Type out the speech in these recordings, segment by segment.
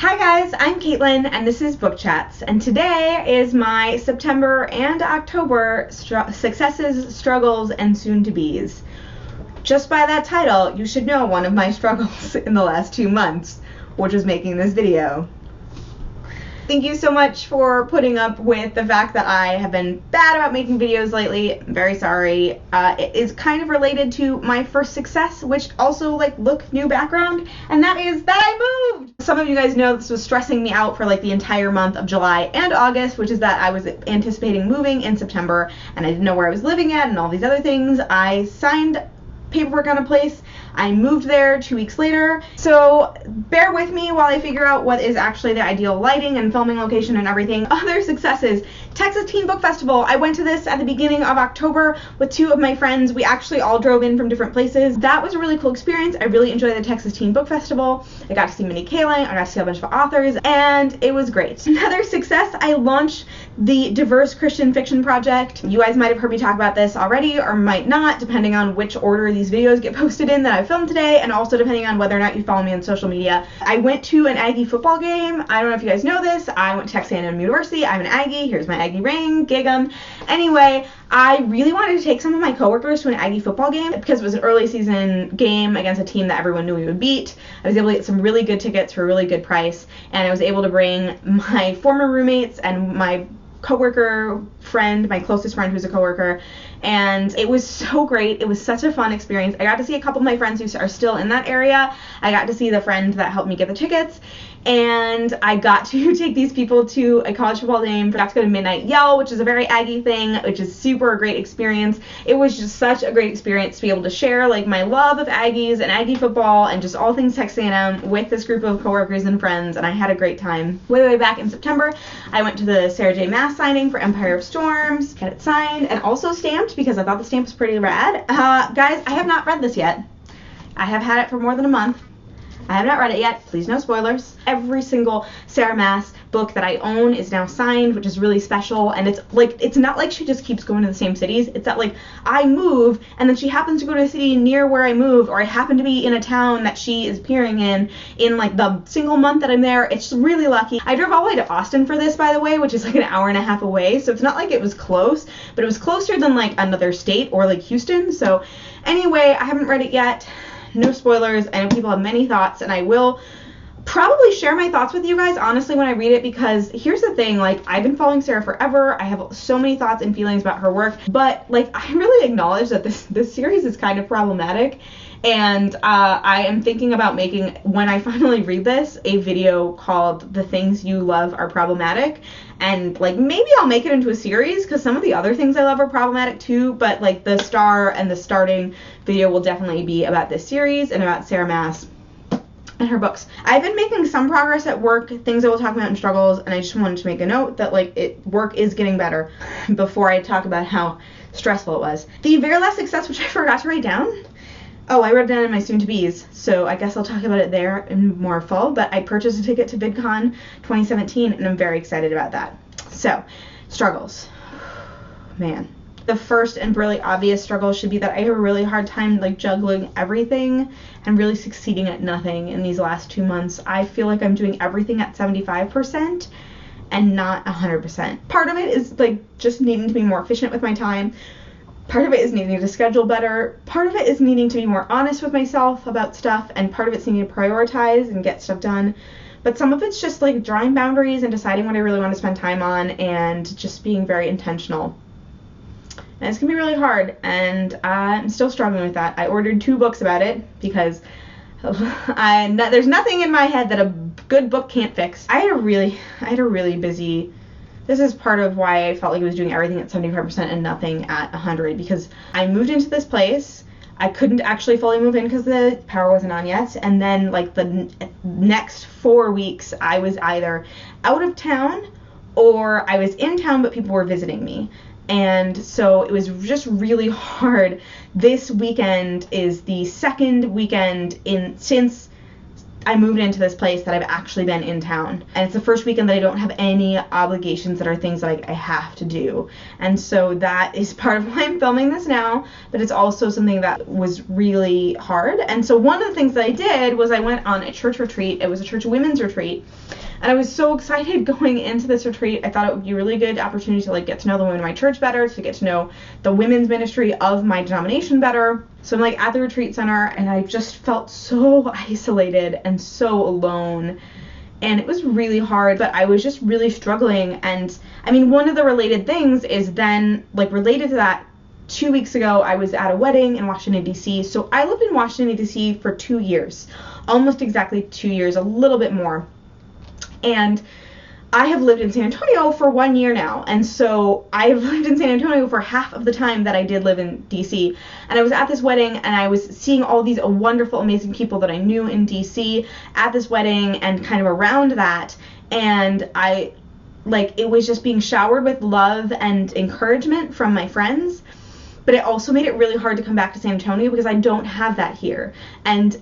Hi guys, I'm Caitlin and this is Book Chats, and today is my September and October successes, struggles, and soon-to-bes. Just by that title, you should know one of my struggles in the last 2 months, which is making this video. Thank you so much for putting up with the fact that I have been bad about making videos lately. I'm very sorry. It is kind of related to my first success, which also look, new background, and that is that I moved! Some of you guys know this was stressing me out for the entire month of July and August, which is that I was anticipating moving in September and I didn't know where I was living at and all these other things. I signed paperwork on a place. I moved there 2 weeks later, so bear with me while I figure out what is actually the ideal lighting and filming location and everything. Other successes: Texas Teen Book Festival. I went to this at the beginning of October with 2 of my friends. We actually all drove in from different places. That was a really cool experience. I really enjoyed the Texas Teen Book Festival. I got to see Minnie Kaling, I got to see a bunch of authors, and it was great. Another success, I launched the Diverse Christian Fiction Project. You guys might have heard me talk about this already or might not, depending on which order these videos get posted in that I filmed today, and also depending on whether or not you follow me on social media. I went to an Aggie football game. I don't know if you guys know this. I went to Texas A&M University. I'm an Aggie. Here's my Aggie ring. Gig 'em. Anyway, I really wanted to take some of my coworkers to an Aggie football game because it was an early season game against a team that everyone knew we would beat. I was able to get some really good tickets for a really good price, and I was able to bring my former roommates and my coworker friend, my closest friend who's a coworker, and it was so great. It was such a fun experience. I got to see a couple of my friends who are still in that area. I got to see the friend that helped me get the tickets, and I got to take these people to a college football game. I got to go to Midnight Yell, which is a very Aggie thing, which is super great experience. It was just such a great experience to be able to share my love of Aggies and Aggie football and just all things Texas A&M with this group of coworkers and friends, and I had a great time. Way back in September, I went to the Sarah J. Maas signing for Empire of Storms, got it signed and also stamped because I thought the stamp was pretty rad. Guys, I have not read this yet. I have had it for more than a month. I have not read it yet. Please no spoilers. Every single Sarah Maas book that I own is now signed, which is really special. And it's not like she just keeps going to the same cities. It's that I move and then she happens to go to a city near where I moved, or I happen to be in a town that she is appearing in the single month that I'm there. It's really lucky. I drove all the way to Austin for this, by the way, which is an hour and a half away. So it's not like it was close, but it was closer than another state or Houston. So anyway, I haven't read it yet. No spoilers. I know people have many thoughts, and I will probably share my thoughts with you guys honestly when I read it, because here's the thing, I've been following Sarah forever. I have so many thoughts and feelings about her work, but I really acknowledge that this series is kind of problematic, and I am thinking about making, when I finally read this, a video called The Things You Love Are Problematic. And maybe I'll make it into a series, because some of the other things I love are problematic too, but the star and the starting video will definitely be about this series and about Sarah Maas and her books. I've been making some progress at work, things I will talk about in struggles, and I just wanted to make a note that work is getting better before I talk about how stressful it was. The very last success, which I forgot to write down, I wrote it down in my soon-to-bes, so I guess I'll talk about it there in more full, but I purchased a ticket to VidCon 2017, and I'm very excited about that. So, struggles. Man. The first and really obvious struggle should be that I have a really hard time juggling everything and really succeeding at nothing in these last 2 months. I feel like I'm doing everything at 75% and not 100%. Part of it is just needing to be more efficient with my time. Part of it is needing to schedule better. Part of it is needing to be more honest with myself about stuff, and part of it's needing to prioritize and get stuff done. But some of it's just drawing boundaries and deciding what I really want to spend time on and just being very intentional. And it's going to be really hard, and I'm still struggling with that. I ordered 2 books about it because there's nothing in my head that a good book can't fix. I had a really busy. This is part of why I felt like I was doing everything at 75% and nothing at 100, because I moved into this place. I couldn't actually fully move in because the power wasn't on yet, and then the next 4 weeks I was either out of town or I was in town but people were visiting me. And so it was just really hard. This weekend is the second weekend since I moved into this place that I've actually been in town. And it's the first weekend that I don't have any obligations that are things that I have to do. And so that is part of why I'm filming this now, but it's also something that was really hard. And so one of the things that I did was I went on a church retreat. It was a church women's retreat. And I was so excited going into this retreat. I thought it would be a really good opportunity to like get to know the women in my church better, to get to know the women's ministry of my denomination better. So I'm like at the retreat center, and I just felt so isolated and so alone. And it was really hard, but I was just really struggling. And I mean, one of the related things is then, like, related to that, 2 weeks ago, I was at a wedding in Washington, D.C. So I lived in Washington, D.C. for 2 years, almost exactly 2 years, a little bit more. And I have lived in San Antonio for 1 year now. And so I've lived in San Antonio for half of the time that I did live in D.C. And I was at this wedding, and I was seeing all these wonderful, amazing people that I knew in D.C. at this wedding and kind of around that. And it was just being showered with love and encouragement from my friends. But it also made it really hard to come back to San Antonio because I don't have that here. And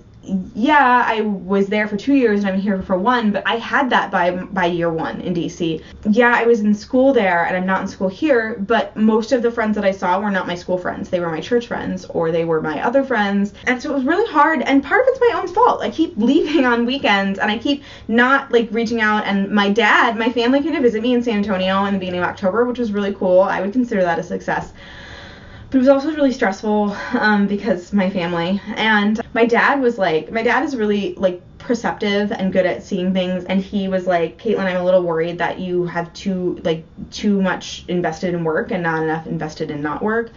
yeah, I was there for 2 years and I'm here for 1, but I had that by year 1 in DC. Yeah, I was in school there and I'm not in school here, but most of the friends that I saw were not my school friends. They were my church friends, or they were my other friends. And so it was really hard, and part of it's my own fault. I keep leaving on weekends and I keep not like reaching out, and my family came to visit me in San Antonio in the beginning of October, which was really cool. I would consider that a success. But it was also really stressful because my family, and my dad is really like perceptive and good at seeing things, and he was like, Caitlin, I'm a little worried that you have too much invested in work and not enough invested in not work.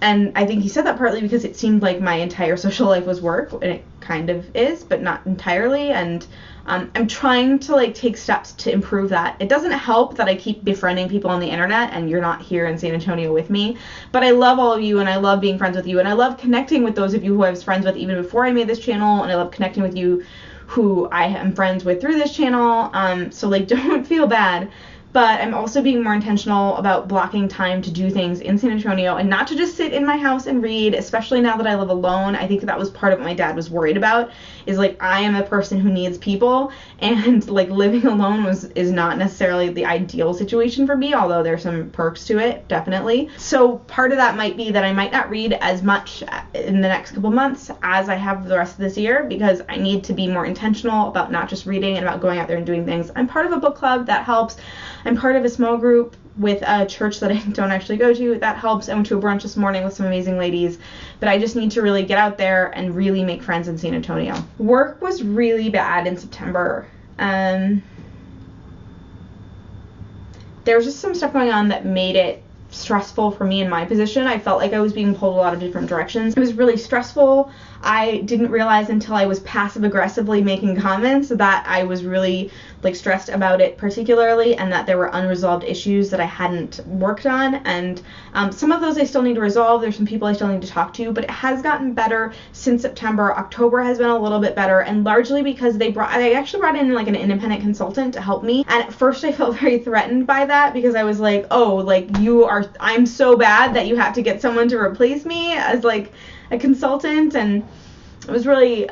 And I think he said that partly because it seemed like my entire social life was work, and it kind of is, but not entirely. And I'm trying to like take steps to improve that. It doesn't help that I keep befriending people on the internet and you're not here in San Antonio with me, but I love all of you, and I love being friends with you, and I love connecting with those of you who I was friends with even before I made this channel, and I love connecting with you who I am friends with through this channel. So like, don't feel bad. But I'm also being more intentional about blocking time to do things in San Antonio and not to just sit in my house and read, especially now that I live alone. I think that was part of what my dad was worried about, is like, I am a person who needs people, and like living alone is not necessarily the ideal situation for me, although there's some perks to it, definitely. So part of that might be that I might not read as much in the next couple months as I have the rest of this year, because I need to be more intentional about not just reading and about going out there and doing things. I'm part of a book club, that helps. I'm part of a small group with a church that I don't actually go to. That helps. I went to a brunch this morning with some amazing ladies, but I just need to really get out there and really make friends in San Antonio. Work was really bad in September. There was just some stuff going on that made it stressful for me in my position. I felt like I was being pulled a lot of different directions. It was really stressful. I didn't realize until I was passive aggressively making comments that I was really like stressed about it particularly, and that there were unresolved issues that I hadn't worked on. And some of those I still need to resolve. There's some people I still need to talk to, but it has gotten better since September. October has been a little bit better, and largely because I actually brought in like an independent consultant to help me. And at first I felt very threatened by that, because I was like, oh, like I'm so bad that you have to get someone to replace me as like a consultant. And it was really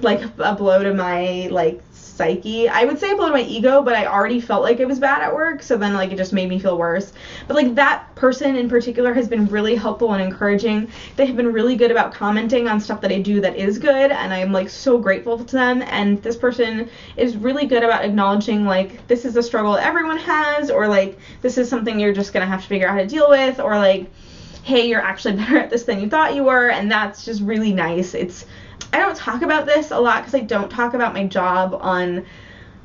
like a blow to my like psyche. I would say a blow to my ego, but I already felt like it was bad at work, so then like it just made me feel worse. But like that person in particular has been really helpful and encouraging. They have been really good about commenting on stuff that I do that is good, and I'm like so grateful to them. And this person is really good about acknowledging like, this is a struggle everyone has, or like, this is something you're just gonna have to figure out how to deal with, or like, hey, you're actually better at this than you thought you were. And that's just really nice. I don't talk about this a lot because I don't talk about my job on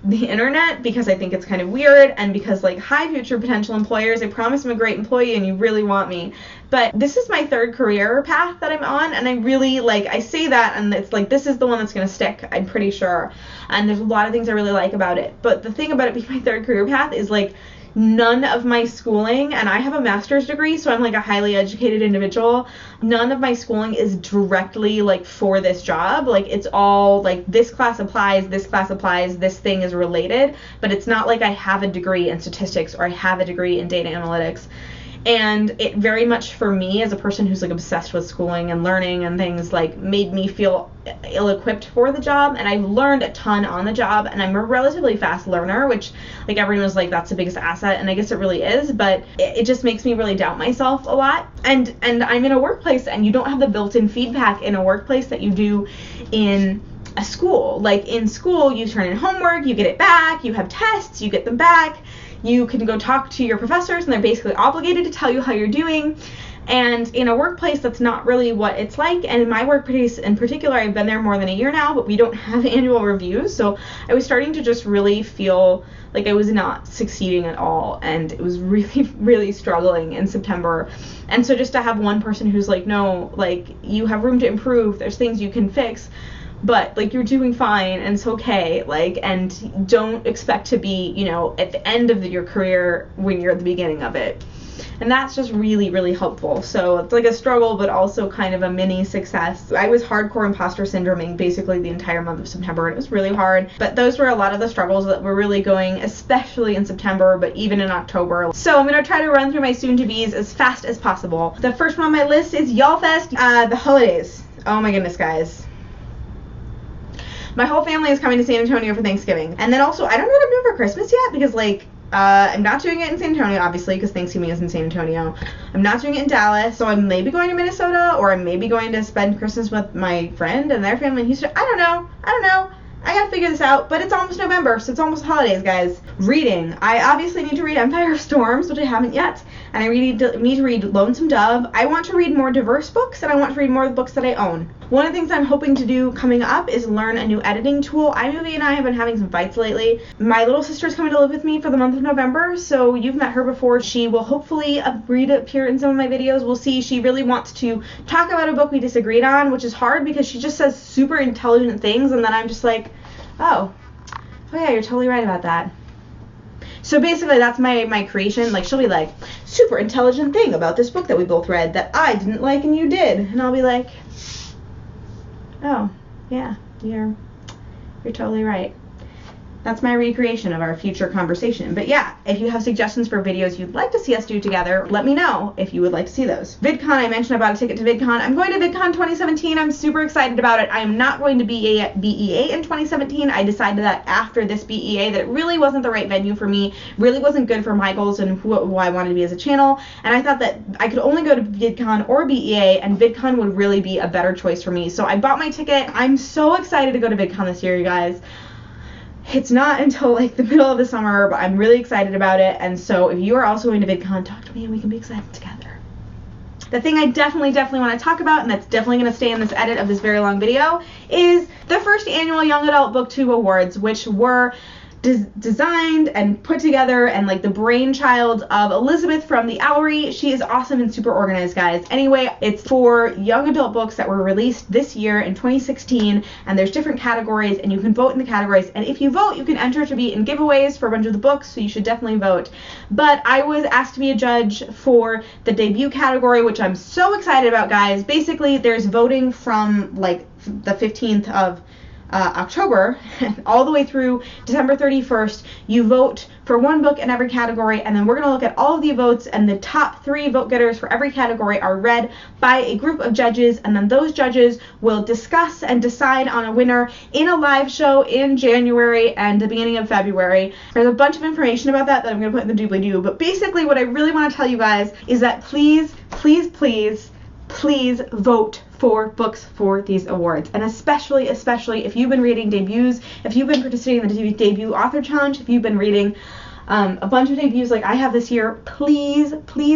the internet, because I think it's kind of weird, and because like, hi future potential employers, I promise I'm a great employee and you really want me. But this is my third career path that I'm on, and I really like, I say that and it's like, this is the one that's gonna stick, I'm pretty sure. And there's a lot of things I really like about it. But the thing about it being my third career path is like, none of my schooling, and I have a master's degree, so I'm like a highly educated individual, none of my schooling is directly like for this job. Like, it's all like, this class applies, this thing is related, but it's not like I have a degree in statistics or I have a degree in data analytics. And it very much, for me as a person who's like obsessed with schooling and learning and things, like made me feel ill-equipped for the job. And I've learned a ton on the job, and I'm a relatively fast learner, which like everyone was like, that's the biggest asset, and I guess it really is, but it just makes me really doubt myself a lot. And I'm in a workplace, and you don't have the built-in feedback in a workplace that you do in a school. Like in school, you turn in homework, you get it back, you have tests, you get them back, you can go talk to your professors and they're basically obligated to tell you how you're doing. And in a workplace, that's not really what it's like. And in my workplace in particular, I've been there more than a year now, but we don't have annual reviews. So I was starting to just really feel like I was not succeeding at all. And it was really, really struggling in September. And so just to have one person who's like, no, like you have room to improve. There's things you can fix. But like you're doing fine and it's okay, like, and don't expect to be, you know, at the end of your career when you're at the beginning of it. And that's just really, really helpful. So it's like a struggle, but also kind of a mini success. I was hardcore imposter syndroming basically the entire month of September, and it was really hard. But those were a lot of the struggles that were really going, especially in September, but even in October. So I'm going to try to run through my soon-to-bes as fast as possible. The first one on my list is Y'all Fest, the holidays. Oh my goodness, guys. My whole family is coming to San Antonio for Thanksgiving. And then also, I don't know what I'm doing for Christmas yet, because like, I'm not doing it in San Antonio, obviously, because Thanksgiving is in San Antonio. I'm not doing it in Dallas, so I may be going to Minnesota, or I may be going to spend Christmas with my friend and their family in Houston. I don't know. I gotta figure this out, but it's almost November, so it's almost holidays, guys. Reading. I obviously need to read Empire of Storms, which I haven't yet, and I need to read Lonesome Dove. I want to read more diverse books, and I want to read more of the books that I own. One of the things I'm hoping to do coming up is learn a new editing tool. iMovie and I have been having some fights lately. My little sister's coming to live with me for the month of November, so you've met her before. She will hopefully agree to appear in some of my videos. We'll see. She really wants to talk about a book we disagreed on, which is hard because she just says super intelligent things, and then I'm just like, oh yeah, you're totally right about that. So basically that's my creation. Like she'll be like, super intelligent thing about this book that we both read that I didn't like and you did. And I'll be like, oh yeah, you're totally right. That's my recreation of our future conversation. But yeah, if you have suggestions for videos you'd like to see us do together, let me know if you would like to see those. VidCon, I mentioned I bought a ticket to VidCon. I'm going to VidCon 2017. I'm super excited about it. I am not going to BEA in 2017. I decided that after this BEA that it really wasn't the right venue for me, really wasn't good for my goals and who I wanted to be as a channel. And I thought that I could only go to VidCon or BEA, and VidCon would really be a better choice for me. So I bought my ticket. I'm so excited to go to VidCon this year, you guys. It's not until like the middle of the summer, but I'm really excited about it. And so if you are also going to VidCon, talk to me and we can be excited together. The thing I definitely want to talk about, and that's definitely going to stay in this edit of this very long video, is the first annual Young Adult Booktube Awards, which were designed and put together and like the brainchild of Elizabeth from the Owlery. She is awesome and super organized, guys. Anyway, it's for young adult books that were released this year in 2016, and there's different categories and you can vote in the categories, and if you vote you can enter to be in giveaways for a bunch of the books, so you should definitely vote. But I was asked to be a judge for the debut category, which I'm so excited about, guys. Basically there's voting from like the 15th of October all the way through December 31st. You vote for one book in every category, and then we're going to look at all of the votes, and the top 3 vote getters for every category are read by a group of judges, and then those judges will discuss and decide on a winner in a live show in January and the beginning of February. There's a bunch of information about that I'm going to put in the doobly-doo, but basically what I really want to tell you guys is that please vote for books for these awards, and especially if you've been reading debuts, if you've been participating in the debut author challenge, if you've been reading a bunch of debuts like I have this year, please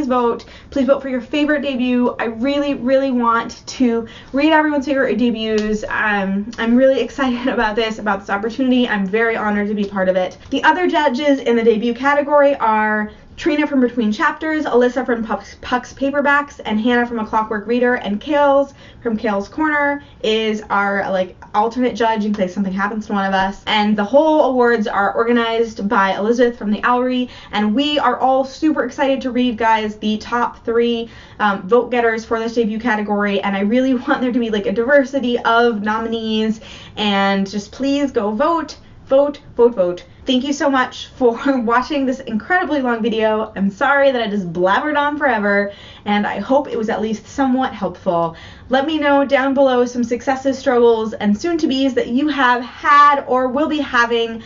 vote for your favorite debut. I really want to read everyone's favorite debuts. I'm really excited about this opportunity. I'm very honored to be part of it. The other judges in the debut category are Trina from Between Chapters, Alyssa from Puck's Paperbacks, and Hannah from A Clockwork Reader, and Kales from Kales Corner is our like alternate judge in case something happens to one of us. And the whole awards are organized by Elizabeth from the Owlery, and we are all super excited to read, guys, the top 3 vote getters for this debut category, and I really want there to be like a diversity of nominees, and just please go vote. Thank you so much for watching this incredibly long video. I'm sorry that I just blabbered on forever, and I hope it was at least somewhat helpful. Let me know down below some successes, struggles, and soon-to-bes that you have had or will be having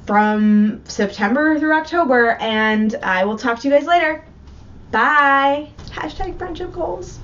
from September through October, and I will talk to you guys later. Bye. #friendship goals.